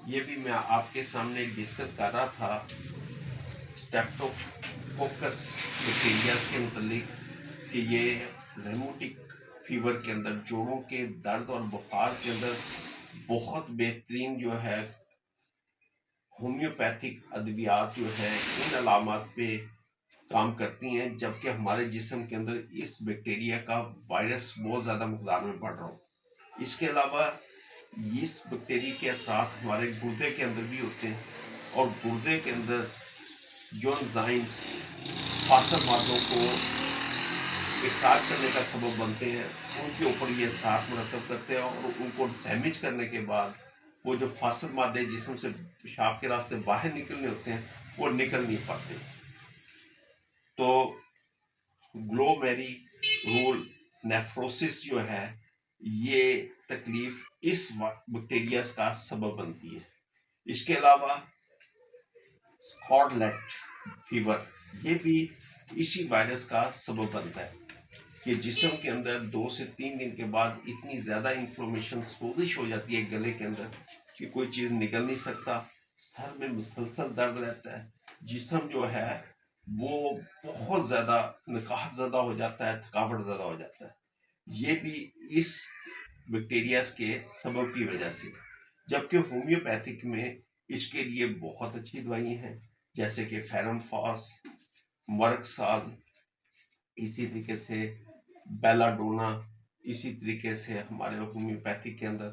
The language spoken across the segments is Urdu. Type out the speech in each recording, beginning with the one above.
یہ بھی میں آپ کے سامنے ڈسکس کر رہا تھا اسٹریپٹوکوکس بیکٹیریاز کے متعلق کہ یہ ریموٹک فیور کے اندر، جوڑوں کے درد اور بخار کے اندر بہت بہترین جو ہے ہومیوپیتھک ادویات جو ہے ان علامات پہ کام کرتی ہیں، جبکہ ہمارے جسم کے اندر اس بیکٹیریا کا وائرس بہت زیادہ مقدار میں بڑھ رہا ہو۔ اس کے علاوہ اس بیکٹیریا کے اثرات ہمارے گردے کے اندر بھی ہوتے ہیں، اور گردے کے اندر جو انزائمز فاسد مادوں کو اخراج کرنے کا سبب بنتے ہیں، ان کے اوپر یہ اثرات مرتب کرتے ہیں، اور ان کو ڈیمیج کرنے کے بعد وہ جو فاسد مادے جسم سے پیشاب کے راستے باہر نکلنے ہوتے ہیں وہ نکل نہیں پاتے۔ تو گلومیری رول نیفروسس جو ہے یہ تکلیف اس بیکٹیریاز کا سبب بنتی ہے۔ اس کے علاوہ اسکارلیٹ فیور یہ بھی اسی وائرس کا سبب بنتا ہے کہ جسم کے اندر 2 سے 3 دن کے بعد اتنی زیادہ انفلومیشن، سوزش ہو جاتی ہے گلے کے اندر کہ کوئی چیز نکل نہیں سکتا، سر میں مسلسل درد رہتا ہے، جسم جو ہے وہ بہت زیادہ نکاحت زدہ ہو جاتا ہے، تھکاوٹ زدہ ہو جاتا ہے۔ یہ بھی اس بیکٹیریاز کے سبب کی وجہ سے، جبکہ ہومیوپیتھک میں اس کے لیے بہت اچھی دوائیں ہیں، جیسے کہ فیرم فاس، مرک سال، اسی طریقے سے بیلا ڈونا، اسی طریقے سے ہمارے ہومیوپیتھک کے اندر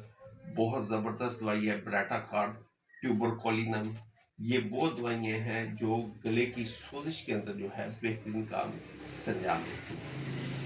بہت زبردست دوائی ہے بریٹا کارڈ، ٹیوبرکولینم۔ یہ وہ دوائیں ہیں جو گلے کی سوزش کے اندر جو ہے بہترین کام سر انجام دیتی ہیں۔